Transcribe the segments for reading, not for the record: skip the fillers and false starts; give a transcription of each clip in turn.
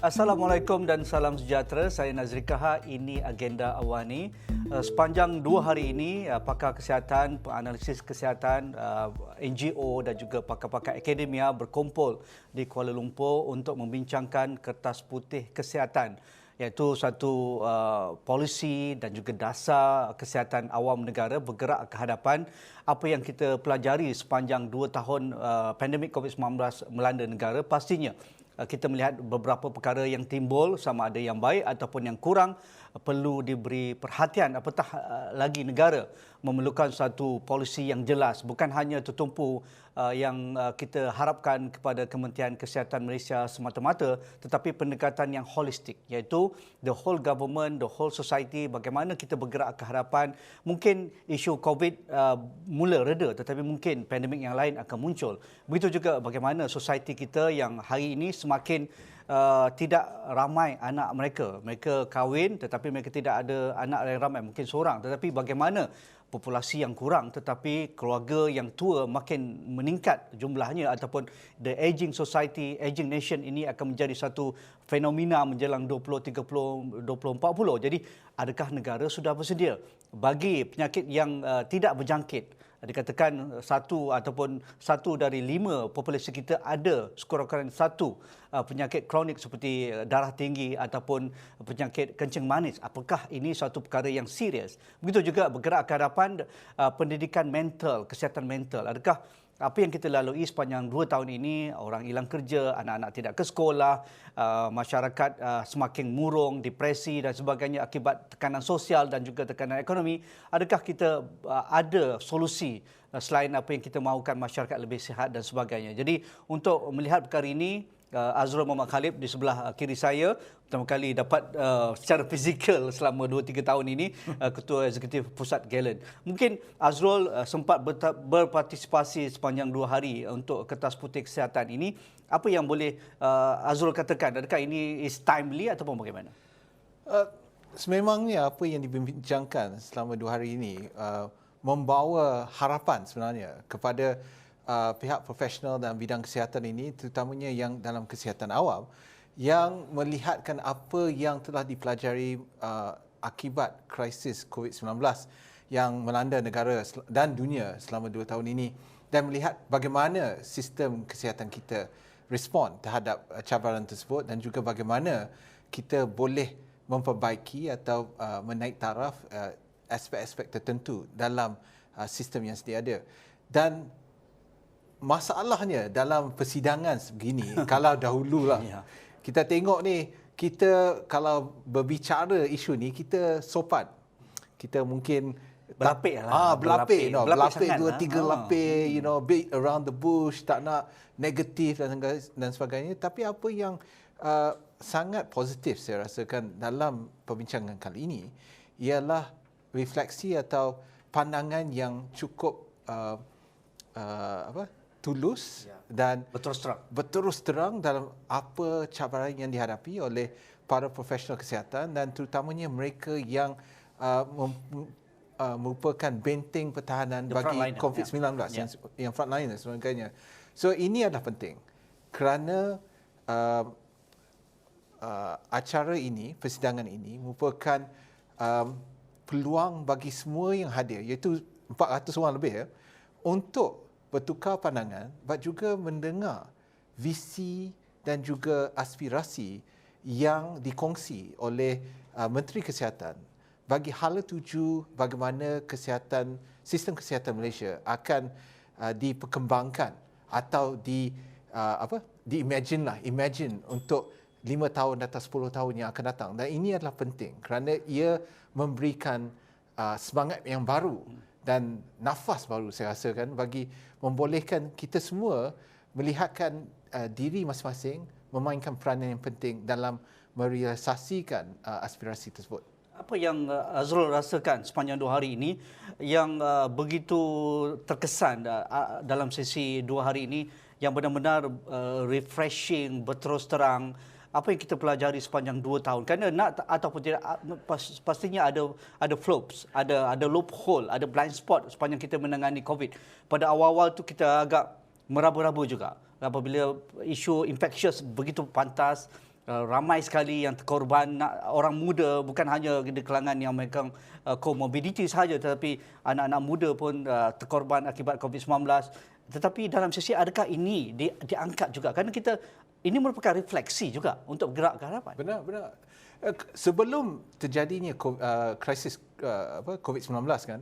Assalamualaikum dan salam sejahtera. Saya Nazri Kaha. Ini agenda Awani. Sepanjang 2 hari ini, pakar kesihatan, penganalisis kesihatan, NGO dan juga pakar-pakar akademia berkumpul di Kuala Lumpur untuk membincangkan Kertas Putih Kesihatan, iaitu satu polisi dan juga dasar kesihatan awam negara bergerak ke hadapan apa yang kita pelajari sepanjang 2 tahun pandemik COVID-19 melanda negara. Pastinya kita melihat beberapa perkara yang timbul, sama ada yang baik ataupun yang kurang, perlu diberi perhatian. Apatah lagi negara memerlukan satu polisi yang jelas, bukan hanya tertumpu yang kita harapkan kepada Kementerian Kesihatan Malaysia semata-mata, tetapi pendekatan yang holistik, iaitu the whole government, the whole society, bagaimana kita bergerak ke hadapan. Mungkin isu COVID mula reda, tetapi mungkin pandemik yang lain akan muncul. Begitu juga bagaimana society kita yang hari ini semakin tidak ramai anak mereka. Mereka kahwin tetapi mereka tidak ada anak yang ramai, mungkin seorang. Tetapi bagaimana populasi yang kurang tetapi keluarga yang tua makin meningkat jumlahnya, ataupun the aging society, aging nation ini akan menjadi satu fenomena menjelang 2030, 2040. Jadi adakah negara sudah bersedia bagi penyakit yang tidak berjangkit? Dikatakan satu dari 5 populasi kita ada sekurang-kurangnya satu penyakit kronik seperti darah tinggi ataupun penyakit kencing manis. Apakah ini satu perkara yang serius? Begitu juga bergerak ke hadapan pendidikan mental, kesihatan mental. Adakah apa yang kita lalui sepanjang 2 tahun ini, orang hilang kerja, anak-anak tidak ke sekolah, masyarakat semakin murung, depresi dan sebagainya akibat tekanan sosial dan juga tekanan ekonomi. Adakah kita ada solusi selain apa yang kita mahukan masyarakat lebih sihat dan sebagainya? Jadi untuk melihat perkara ini, Azrul Muhammad Khalib di sebelah kiri saya, pertama kali dapat secara fizikal selama 2-3 tahun ini, Ketua Eksekutif Pusat Galen. Mungkin Azrul sempat berpartisipasi sepanjang 2 hari untuk Kertas Putih Kesihatan ini. Apa yang boleh Azrul katakan? Adakah ini is timely ataupun bagaimana? Sememangnya apa yang dibincangkan selama 2 hari ini membawa harapan sebenarnya kepada pihak profesional dalam bidang kesihatan ini, terutamanya yang dalam kesihatan awam, yang melihatkan apa yang telah dipelajari akibat krisis COVID-19 yang melanda negara dan dunia selama 2 tahun ini, dan melihat bagaimana sistem kesihatan kita respon terhadap cabaran tersebut, dan juga bagaimana kita boleh memperbaiki atau menaik taraf aspek-aspek tertentu dalam sistem yang sedia ada. Dan masalahnya dalam persidangan sebegini, kalau dahululah kita tengok ni, kita kalau berbicara isu ni, kita sopan. Kita mungkin berlapik lah. Berlapik 2-3 lapis, beat around the bush, tak nak negatif dan sebagainya. Tapi apa yang sangat positif saya rasakan dalam perbincangan kali ini ialah refleksi atau pandangan yang cukup tulus dan berterus terang dalam apa cabaran yang dihadapi oleh para profesional kesihatan, dan terutamanya mereka yang merupakan benteng pertahanan bagi COVID-19, yang frontliner dan sebagainya. So ini adalah penting kerana acara ini, persidangan ini merupakan peluang bagi semua yang hadir, iaitu 400 orang lebih, untuk bertukar pandangan, dan juga mendengar visi dan juga aspirasi yang dikongsi oleh Menteri Kesihatan bagi hala tuju bagaimana sistem kesihatan Malaysia akan diperkembangkan atau imagine untuk 5 tahun atau 10 tahun yang akan datang. Dan ini adalah penting kerana ia memberikan semangat yang baru dan nafas baru, saya rasakan, bagi membolehkan kita semua melihatkan diri masing-masing memainkan peranan yang penting dalam merealisasikan aspirasi tersebut. Apa yang Azrul rasakan sepanjang 2 hari ini yang begitu terkesan dalam sesi 2 hari ini, yang benar-benar refreshing, berterus terang, apa yang kita pelajari sepanjang 2 tahun? Kerana nak ataupun tidak, pastinya ada flops, ada loophole, ada blind spot sepanjang kita menangani COVID. Pada awal-awal tu kita agak meraba-raba juga apabila isu infectious begitu pantas, ramai sekali yang terkorban, orang muda, bukan hanya di kalangan yang memegang komorbiditi sahaja, tetapi anak-anak muda pun terkorban akibat COVID-19. Tetapi dalam sisi adakah ini diangkat juga? Kerana ini merupakan refleksi juga untuk bergerak ke hadapan. Benar, benar. Sebelum terjadinya krisis COVID-19 kan,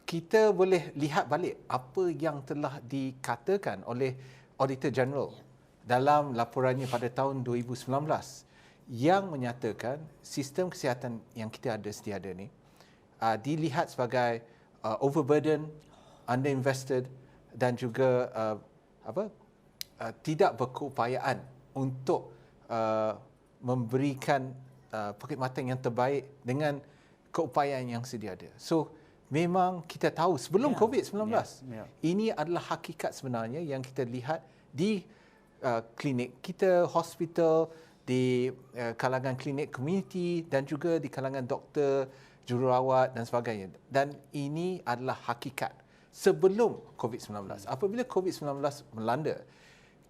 kita boleh lihat balik apa yang telah dikatakan oleh Auditor General dalam laporannya pada tahun 2019 yang menyatakan sistem kesihatan yang kita ada sedia ada ni dilihat sebagai overburden, underinvested dan juga tidak berkeupayaan untuk memberikan perkhidmatan yang terbaik dengan keupayaan yang sedia ada. So memang kita tahu sebelum COVID-19 ini adalah hakikat sebenarnya yang kita lihat di klinik kita, hospital, di kalangan klinik community dan juga di kalangan doktor, jururawat dan sebagainya. Dan ini adalah hakikat sebelum COVID-19. Apabila COVID-19 melanda,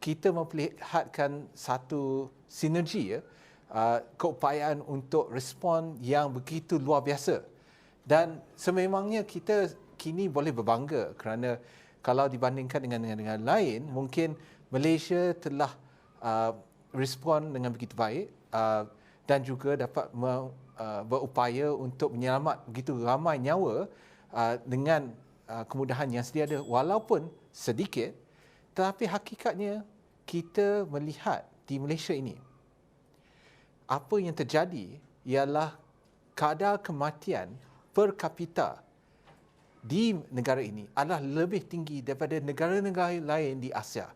kita memperlihatkan satu sinergi keupayaan untuk respon yang begitu luar biasa. Dan sememangnya kita kini boleh berbangga kerana kalau dibandingkan dengan negara lain, mungkin Malaysia telah respon dengan begitu baik dan juga dapat berupaya untuk menyelamat begitu ramai nyawa dengan kemudahan yang sedia ada, walaupun sedikit. Tetapi hakikatnya kita melihat di Malaysia ini, apa yang terjadi ialah kadar kematian per kapita di negara ini adalah lebih tinggi daripada negara-negara lain di Asia.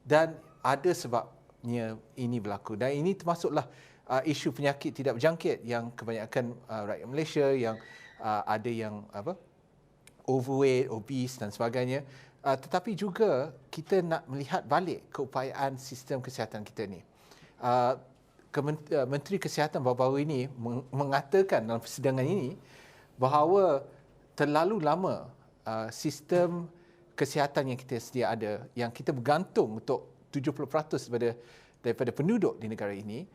Dan ada sebabnya ini berlaku. Dan ini termasuklah isu penyakit tidak berjangkit yang kebanyakan rakyat Malaysia yang ada yang overweight, obese dan sebagainya. Tetapi juga kita nak melihat balik keupayaan sistem kesihatan kita ni. Menteri Kesihatan baru-baru ini mengatakan dalam persidangan ini bahawa terlalu lama sistem kesihatan yang kita sedia ada, yang kita bergantung untuk 70% daripada penduduk di negara ini,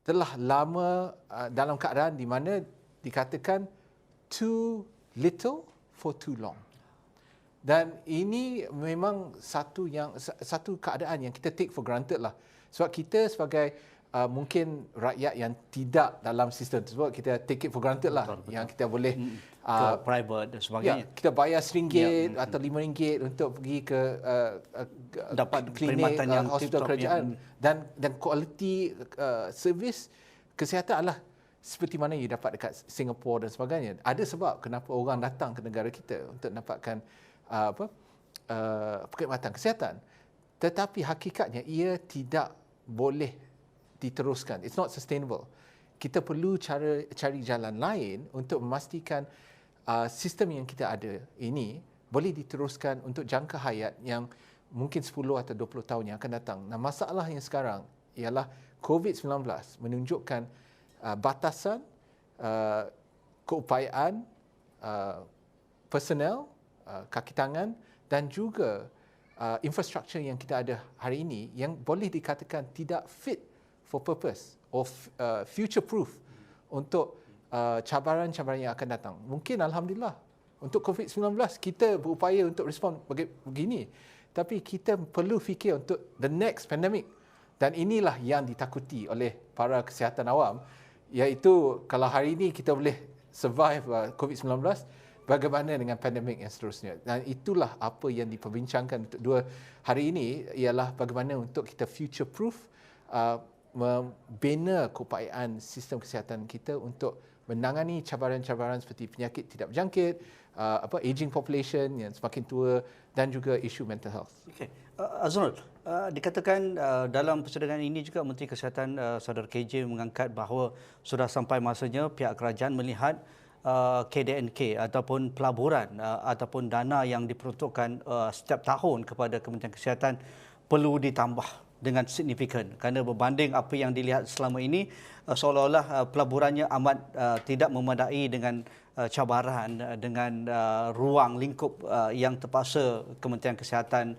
telah lama dalam keadaan di mana dikatakan too little for too long. Dan ini memang satu keadaan yang kita take for granted lah. Sebab kita sebagai mungkin rakyat yang tidak dalam sistem tersebut, kita take it for granted lah. Betul. Yang kita boleh ke private dan sebagainya. Kita bayar RM1 atau RM5 untuk pergi ke dapat klinik, yang hospital kerajaan. Dan kualiti servis kesihatan adalah seperti mana you dapat dekat Singapura dan sebagainya. Ada sebab kenapa orang datang ke negara kita untuk dapatkan perkhidmatan kesihatan. Tetapi hakikatnya ia tidak boleh diteruskan. It's not sustainable. Kita perlu cari jalan lain untuk memastikan sistem yang kita ada ini boleh diteruskan untuk jangka hayat yang mungkin 10 atau 20 tahun yang akan datang. Nah, masalah yang sekarang ialah COVID-19 menunjukkan batasan keupayaan personel, kaki tangan dan juga infrastruktur yang kita ada hari ini yang boleh dikatakan tidak fit for purpose or future proof untuk cabaran-cabaran yang akan datang. Mungkin alhamdulillah untuk COVID-19 kita berupaya untuk respon begini, tapi kita perlu fikir untuk the next pandemic. Dan inilah yang ditakuti oleh para kesihatan awam, iaitu kalau hari ini kita boleh survive COVID-19, bagaimana dengan pandemik yang seterusnya. Dan itulah apa yang diperbincangkan untuk 2 hari ini, ialah bagaimana untuk kita future proof, membina keupayaan sistem kesihatan kita untuk menangani cabaran-cabaran seperti penyakit tidak berjangkit, aging population yang semakin tua dan juga isu mental health. Okay. Azrul, dikatakan dalam persidangan ini juga Menteri Kesihatan Saudara KJ mengangkat bahawa sudah sampai masanya pihak kerajaan melihat KDNK ataupun pelaburan ataupun dana yang diperuntukkan setiap tahun kepada Kementerian Kesihatan perlu ditambah dengan signifikan, kerana berbanding apa yang dilihat selama ini seolah-olah pelaburannya amat tidak memadai dengan cabaran, dengan ruang lingkup yang terpaksa Kementerian Kesihatan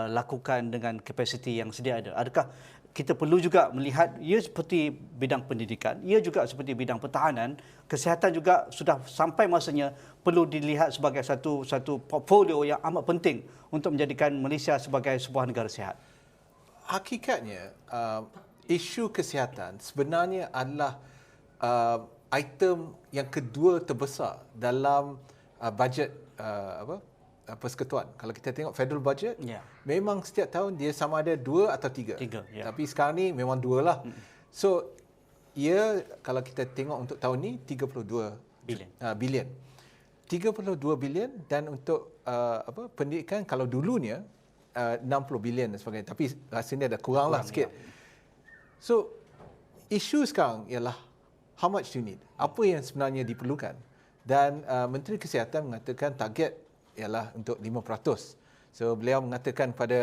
lakukan dengan kapasiti yang sedia ada. Adakah kita perlu juga melihat ia seperti bidang pendidikan, ia juga seperti bidang pertahanan, kesihatan juga sudah sampai masanya perlu dilihat sebagai satu portfolio yang amat penting untuk menjadikan Malaysia sebagai sebuah negara sihat. Hakikatnya, isu kesihatan sebenarnya adalah item yang kedua terbesar dalam bajet persekutuan. Kalau kita tengok federal budget, memang setiap tahun dia sama ada 2 atau 3. Tapi sekarang ni memang 2 lah. So, ia kalau kita tengok untuk tahun ni 32 bilion. 32 bilion dan untuk pendidikan kalau dulunya 60 bilion dan sebagainya. Tapi rasanya dah kurang lah sikit. So, isu sekarang ialah how much do you need? Apa yang sebenarnya diperlukan? Dan Menteri Kesihatan mengatakan target ialah untuk 5%. So beliau mengatakan pada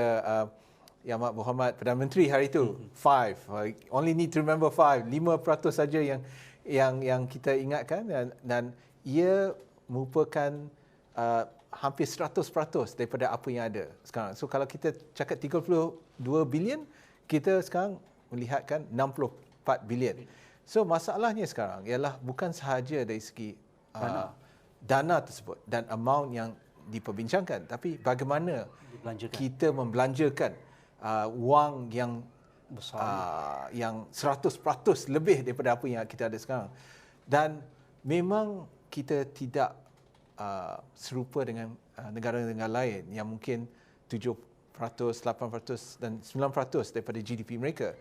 Yang Amat Berhormat Perdana Menteri hari itu 5. Only need to remember 5. 5% saja yang kita ingatkan dan ia merupakan hampir 100% daripada apa yang ada sekarang. So kalau kita cakap 32 bilion, kita sekarang melihatkan 64 bilion. So masalahnya sekarang ialah bukan sahaja dari segi dana tersebut dan amount yang diperbincangkan, tapi bagaimana kita membelanjakan wang yang besar, yang 100% lebih daripada apa yang kita ada sekarang. Dan memang kita tidak serupa dengan negara-negara lain yang mungkin 7%, 8% dan 9% daripada GDP mereka.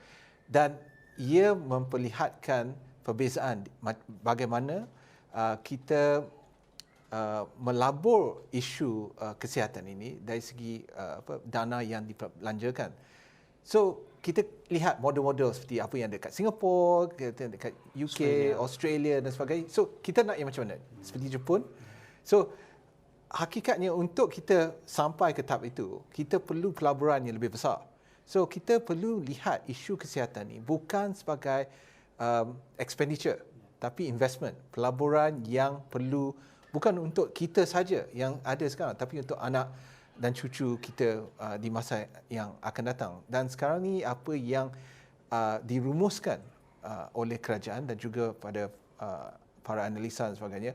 Dan ia memperlihatkan perbezaan bagaimana kita melabur isu kesihatan ini dari segi dana yang dibelanjakan. So, kita lihat model-model seperti apa yang ada dekat Singapura, dekat UK, Australia dan sebagainya. So, kita nak yang macam mana? Seperti Jepun. So, hakikatnya untuk kita sampai ke tahap itu, kita perlu pelaburan yang lebih besar. So, kita perlu lihat isu kesihatan ini bukan sebagai expenditure, tapi investment. Pelaburan yang perlu bukan untuk kita saja yang ada sekarang, tapi untuk anak dan cucu kita di masa yang akan datang. Dan sekarang ni apa yang dirumuskan oleh kerajaan dan juga pada para analisa dan sebagainya,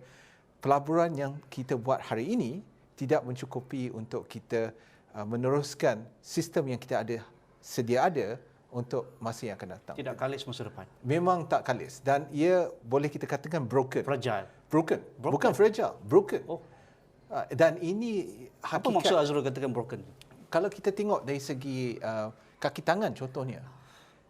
pelaburan yang kita buat hari ini tidak mencukupi untuk kita meneruskan sistem yang kita ada sedia ada untuk masa yang akan datang. Tidak kalis masa depan. Memang tak kalis dan ia boleh kita katakan broken. Fragile. Broken. Bukan fragile, broken. Dan ini hakikat. Apa maksud Azrul katakan broken? Kalau kita tengok dari segi kaki tangan contohnya.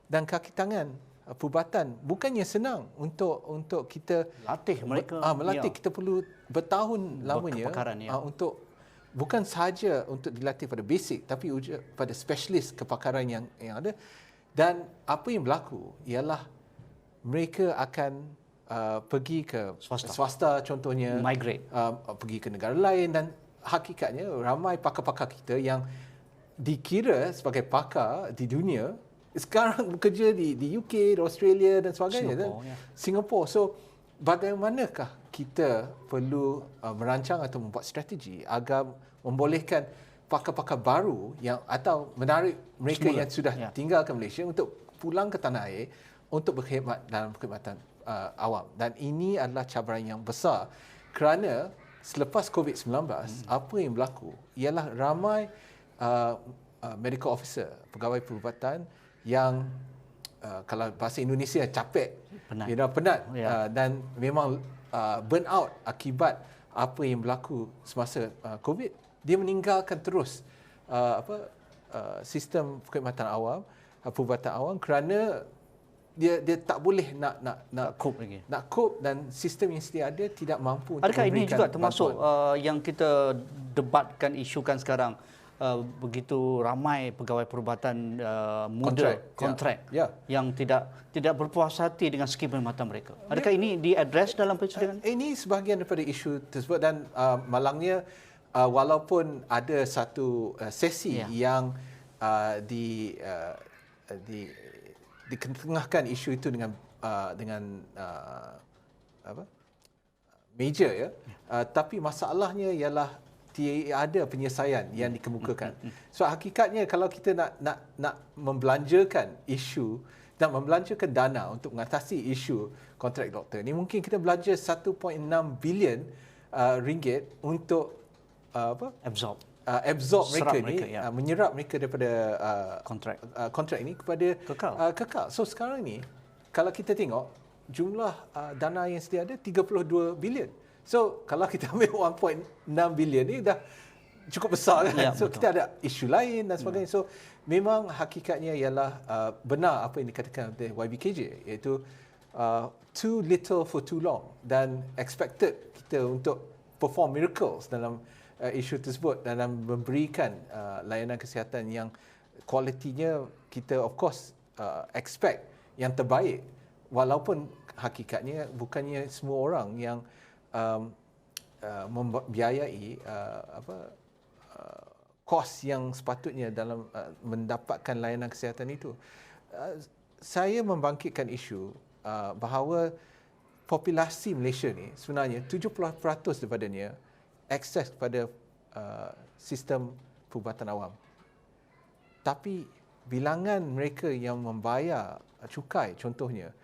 Dan kaki tangan perubatan bukannya senang untuk kita latih mereka. Melatih. Kita perlu bertahun lamanya untuk bukan sahaja untuk dilatih pada basic tapi pada specialist kepakaran yang ada. Dan apa yang berlaku ialah mereka akan pergi ke swasta contohnya, migrate, pergi ke negara lain dan hakikatnya ramai pakar-pakar kita yang dikira sebagai pakar di dunia sekarang bekerja di UK, di Australia dan sebagainya, Singapura. So bagaimanakah kita perlu merancang atau membuat strategi agar membolehkan pakar-pakar baru yang atau menarik mereka yang sudah tinggalkan Malaysia untuk pulang ke tanah air untuk berkhidmat dalam perkhidmatan awam. Dan ini adalah cabaran yang besar kerana selepas COVID-19 apa yang berlaku ialah ramai medical officer, pegawai perubatan yang kalau bahasa Indonesia capek, penat dan memang burn out akibat apa yang berlaku semasa COVID. Dia meninggalkan terus sistem perkhidmatan awam, perubatan awam kerana dia tak boleh nak cope lagi. Nak cope dan sistem yang sedia ada tidak mampu. Adakah ini juga termasuk yang kita debatkan, isukan sekarang, begitu ramai pegawai perubatan muda kontrak yang tidak berpuas hati dengan skema perkhidmatan mereka. Adakah ini diadres dalam persidangan? Ini sebahagian daripada isu tersebut dan malangnya walaupun ada satu sesi yang diketengahkan isu itu dengan major tapi masalahnya ialah tiada penyelesaian yang dikemukakan. So hakikatnya kalau kita nak membelanjakan isu, nak membelanjakan dana untuk mengatasi isu kontrak doktor ni, mungkin kita belanja 1.6 bilion ringgit untuk absorb mereka ni, menyerap mereka daripada kontrak ini kepada kekal. So sekarang ni kalau kita tengok jumlah dana yang sedia ada 32 bilion. So kalau kita ambil 1.6 bilion ni dah cukup besar kan. So betul. Kita ada isu lain dan sebagainya. So memang hakikatnya ialah benar apa yang dikatakan oleh YBKJ, iaitu too little for too long, dan expected kita untuk perform miracles dalam isu tersebut, dalam memberikan layanan kesihatan yang kualitinya kita of course expect yang terbaik, walaupun hakikatnya bukannya semua orang yang membiayai kos yang sepatutnya dalam mendapatkan layanan kesihatan itu. Saya membangkitkan isu bahawa populasi Malaysia ni sebenarnya 70% daripadanya akses kepada sistem perubatan awam. Tapi bilangan mereka yang membayar cukai contohnya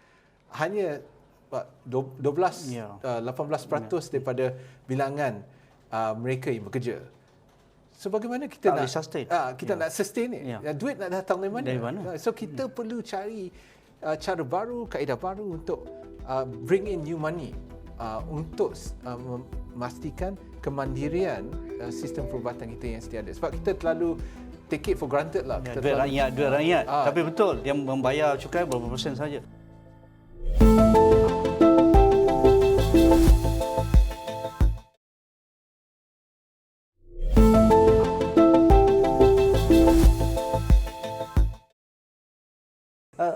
hanya 18% daripada bilangan mereka yang bekerja. So bagaimana kita nak sustain ni? Duit nak datang dari mana? So kita perlu cari cara baru, kaedah baru untuk bring in new money untuk memastikan kemandirian sistem perubatan kita yang sedia ada. Sebab kita terlalu take it for granted lah. Duit rakyat. Tapi betul, yang membayar cukai berapa persen saja.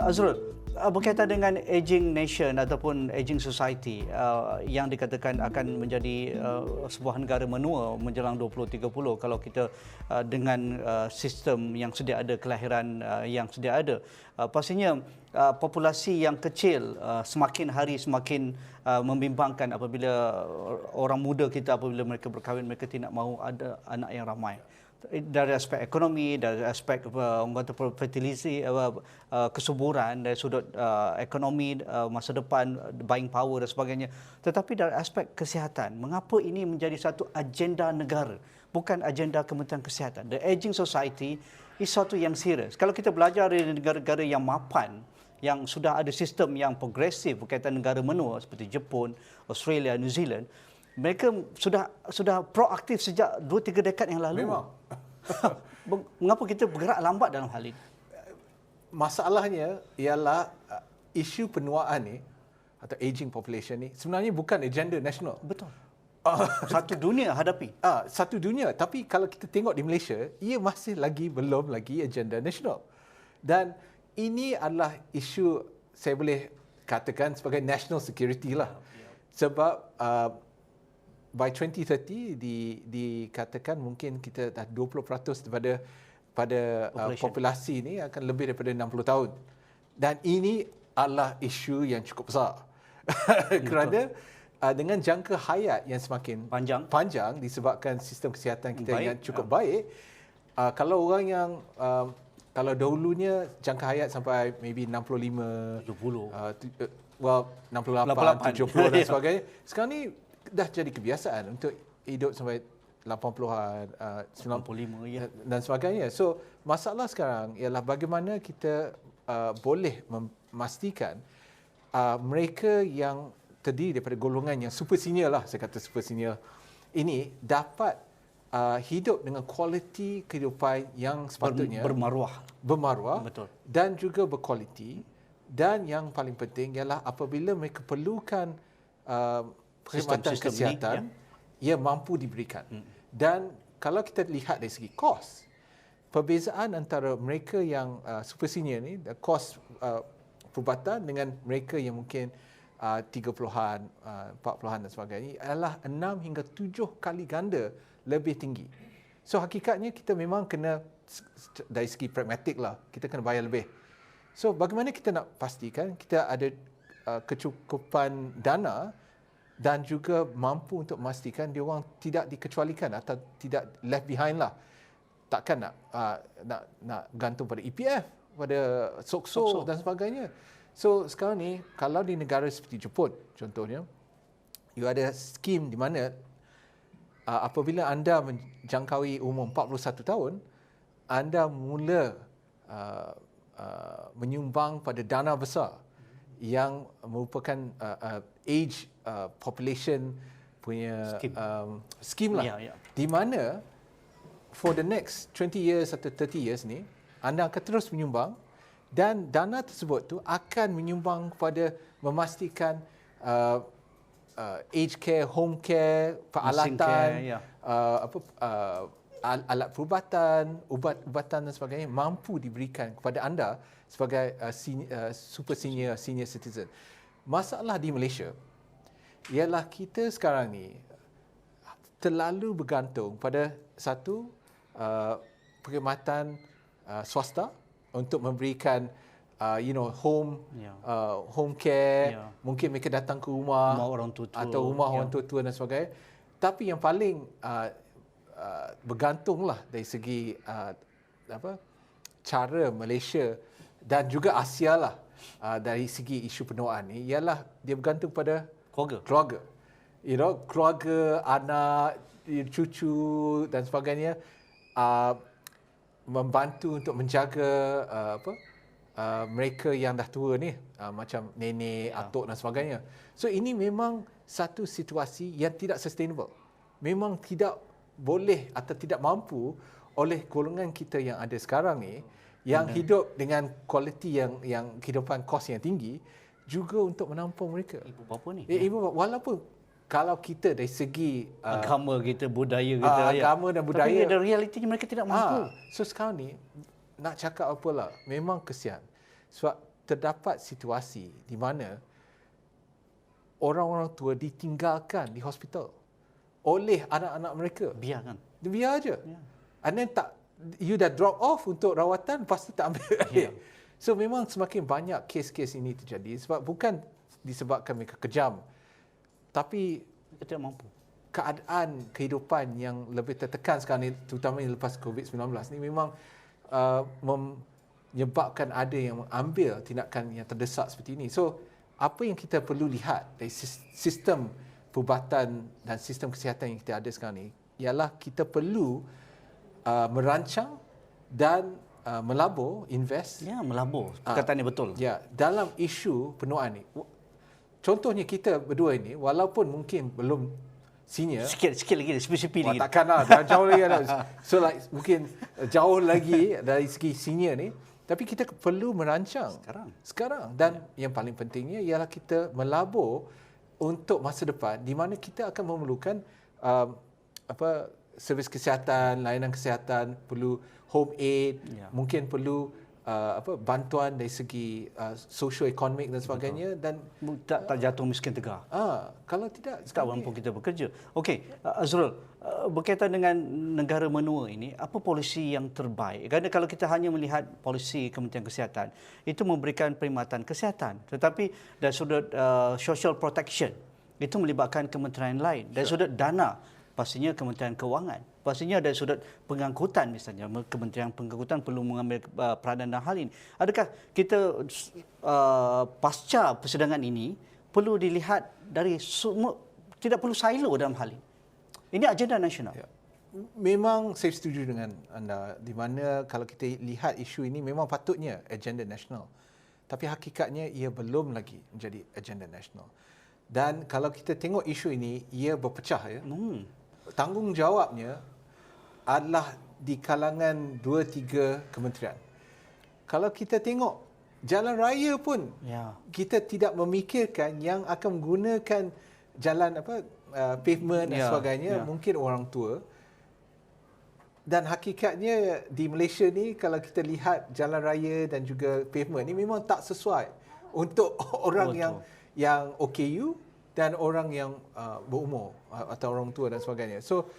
Azrul, berkaitan dengan aging nation ataupun aging society yang dikatakan akan menjadi sebuah negara menua menjelang 2030 kalau kita dengan sistem yang sedia ada, kelahiran yang sedia ada, pastinya populasi yang kecil semakin hari semakin membimbangkan apabila orang muda kita apabila mereka berkahwin, mereka tidak mahu ada anak yang ramai. Dari aspek ekonomi, dari aspek fertility, kesuburan, dari sudut ekonomi, masa depan, buying power dan sebagainya. Tetapi dari aspek kesihatan, mengapa ini menjadi satu agenda negara, bukan agenda Kementerian Kesihatan? The aging society is satu yang serius. Kalau kita belajar dari negara-negara yang mapan, yang sudah ada sistem yang progresif berkaitan negara menua seperti Jepun, Australia, New Zealand, mereka sudah proaktif sejak 2-3 dekad yang lalu. Memang. Mengapa kita bergerak lambat dalam hal ini? Masalahnya ialah isu penuaan ni atau aging population ni sebenarnya bukan agenda nasional. Betul. Satu dunia hadapi. Satu dunia, tapi kalau kita tengok di Malaysia, ia masih belum lagi agenda nasional. Dan ini adalah isu, saya boleh katakan sebagai national security lah. Sebab by 2030 dikatakan mungkin kita dah 20% daripada populasi ni akan lebih daripada 60 tahun. Dan ini adalah isu yang cukup besar. Kerana dengan jangka hayat yang semakin panjang disebabkan sistem kesihatan kita yang cukup baik, kalau orang yang kalau dahulunya jangka hayat sampai maybe 65, 70, 68, 70 dan sebagainya. Sekarang ni dah jadi kebiasaan untuk hidup sampai 80-an, 95 dan sebagainya. So, masalah sekarang ialah bagaimana kita boleh memastikan mereka yang terdiri daripada golongan yang super senior lah, saya kata super senior ini dapat hidup dengan kualiti kehidupan yang sepatutnya bermaruah betul, dan juga berkualiti, dan yang paling penting ialah apabila mereka perlukan perkhidmatan kesihatan ia mampu diberikan. Dan kalau kita lihat dari segi kos, perbezaan antara mereka yang super senior ni, kos perubatan dengan mereka yang mungkin 30-an, 40-an dan sebagainya adalah 6 hingga 7 kali ganda lebih tinggi. So hakikatnya kita memang kena dari segi pragmatik lah, kita kena bayar lebih. So bagaimana kita nak pastikan kita ada kecukupan dana dan juga mampu untuk memastikan dia orang tidak dikecualikan atau tidak left behind lah. Takkan nak gantung pada EPF, pada SOKSO dan sebagainya. So sekarang ni kalau di negara seperti Jepun contohnya, you ada skim di mana apabila anda menjangkaui umur 41 tahun, anda mula menyumbang pada dana besar yang merupakan age population punya skim lah. Di mana for the next 20 years atau 30 years ni, anda akan terus menyumbang dan dana tersebut tu akan menyumbang kepada memastikan aged care, home care, peralatan, alat perubatan, ubat-ubatan dan sebagainya mampu diberikan kepada anda sebagai super senior citizen. Masalah di Malaysia ialah kita sekarang ni terlalu bergantung pada satu perkhidmatan swasta untuk memberikan home care, mungkin mereka datang ke rumah orang tua-tua atau rumah orang tua-tua dan sebagainya. Tapi yang paling bergantunglah dari segi cara Malaysia dan juga Asia lah dari segi isu penuaan ni ialah dia bergantung pada keluarga. Keluarga, anak, cucu dan sebagainya membantu untuk menjaga mereka yang dah tua ni, macam nenek, atuk dan sebagainya. So ini memang satu situasi yang tidak sustainable. Memang tidak boleh atau tidak mampu oleh golongan kita yang ada sekarang ni, yang hidup dengan kualiti yang kehidupan kos yang tinggi, juga untuk menampung mereka. Ibu bapa ni. Ibu bapa, walaupun kalau kita dari segi agama kita, budaya kita, agama dan budaya, tapi ada realitinya mereka tidak mampu. So sekarang ni nak cakap apalah, memang kesian. Sebab terdapat situasi di mana orang-orang tua ditinggalkan di hospital oleh anak-anak mereka. Biarkan. Biar aja. And then you dah drop off untuk rawatan, lepas tu tak ambil balik. So memang semakin banyak kes-kes ini terjadi sebab bukan disebabkan mereka kejam, tapi mereka tidak mampu. Keadaan kehidupan yang lebih tertekan sekarang ni, terutama lepas COVID-19 ni, memang menyebabkan ada yang mengambil tindakan yang terdesak seperti ini. So apa yang kita perlu lihat dari sistem perubatan dan sistem kesihatan yang kita ada sekarang ni ialah kita perlu merancang dan melabur, invest. Melabur. Perkataannya betul. Dalam isu penuaan ni. Contohnya kita berdua ini, walaupun mungkin belum senior. Sikit lagi, spesifik lagi. Takkanlah, jauh lagi. So mungkin jauh lagi dari segi senior ni. Tapi kita perlu merancang sekarang. Dan yang paling pentingnya ialah kita melabur untuk masa depan, di mana kita akan memerlukan servis kesihatan, layanan kesihatan, perlu home aid, mungkin perlu bantuan dari segi socio-ekonomik dan sebagainya. Dan tak jatuh miskin tegar. Kalau tidak, tak mampu kita bekerja. Okey, Azrul, berkaitan dengan negara menua ini, apa polisi yang terbaik? Kerana kalau kita hanya melihat polisi Kementerian Kesihatan, itu memberikan perkhidmatan kesihatan. Tetapi dari sudut social protection, itu melibatkan kementerian lain. Dari sudut dana, pastinya Kementerian Kewangan. Pastinya dari sudut pengangkutan misalnya, Kementerian Pengangkutan perlu mengambil peranan dalam hal ini. Adakah kita pasca persidangan ini perlu dilihat dari semua, tidak perlu silo dalam hal ini? Ini agenda nasional. Memang saya setuju dengan anda, di mana kalau kita lihat isu ini memang patutnya agenda nasional. Tapi hakikatnya ia belum lagi menjadi agenda nasional. Dan kalau kita tengok isu ini, ia berpecah ya. Tanggungjawabnya adalah di kalangan 2-3 kementerian. Kalau kita tengok jalan raya pun, kita tidak memikirkan yang akan menggunakan jalan pavement dan sebagainya, mungkin orang tua. Dan hakikatnya di Malaysia ni, kalau kita lihat jalan raya dan juga pavement ni memang tak sesuai untuk orang yang OKU dan orang yang berumur atau orang tua dan sebagainya. So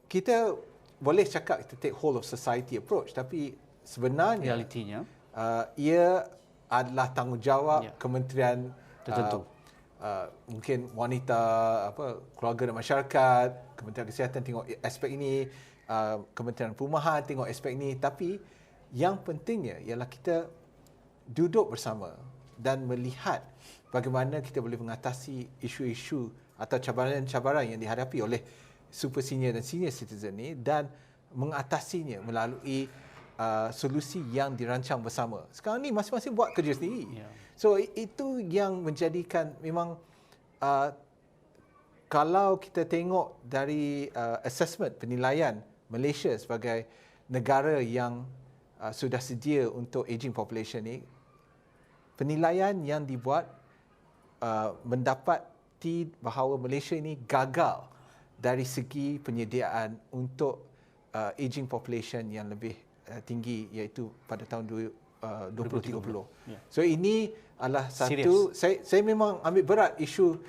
kita boleh cakap kita take whole of society approach, tapi sebenarnya realitinya ia adalah tanggungjawab kementerian tertentu. mungkin wanita, keluarga dan masyarakat, Kementerian Kesihatan tengok aspek ini, Kementerian Perumahan tengok aspek ini. Tapi yang pentingnya ialah kita duduk bersama dan melihat bagaimana kita boleh mengatasi isu-isu atau cabaran-cabaran yang dihadapi oleh super senior dan senior citizen ni, dan mengatasinya melalui solusi yang dirancang bersama. Sekarang ni masing-masing buat kerja sendiri. So itu yang menjadikan memang kalau kita tengok dari assessment penilaian Malaysia sebagai negara yang sudah sedia untuk aging population ni, penilaian yang dibuat mendapati bahawa Malaysia ini gagal dari segi penyediaan untuk aging population yang lebih tinggi, iaitu pada tahun 2030. So ini adalah satu, saya memang ambil berat isu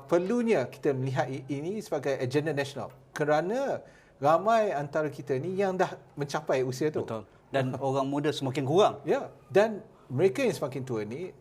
perlunya kita melihat ini sebagai agenda nasional, kerana ramai antara kita ni yang dah mencapai usia tu. Betul. Dan orang muda semakin kurang. Ya, dan mereka yang semakin tua ni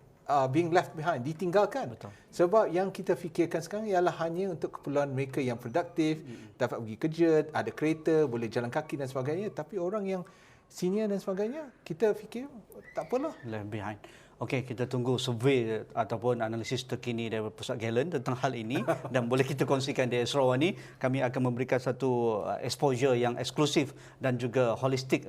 being left behind, ditinggalkan. Betul. Sebab yang kita fikirkan sekarang ialah hanya untuk keperluan mereka yang produktif, dapat pergi kerja, ada kereta, boleh jalan kaki dan sebagainya. Tapi orang yang senior dan sebagainya, kita fikir tak apalah. Left behind. Okey, kita tunggu survei ataupun analisis terkini dari Pusat Galen tentang hal ini dan boleh kita kongsikan di Sarawak ni. Kami akan memberikan satu exposure yang eksklusif dan juga holistik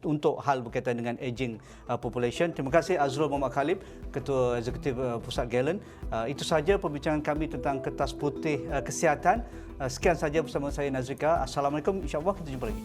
untuk hal berkaitan dengan aging population. Terima kasih Azrul Muhammad Khalib, Ketua Eksekutif Pusat Galen. Itu sahaja perbincangan kami tentang Kertas Putih Kesihatan. Sekian saja bersama saya Nazrika. Assalamualaikum. InsyaAllah kita jumpa lagi.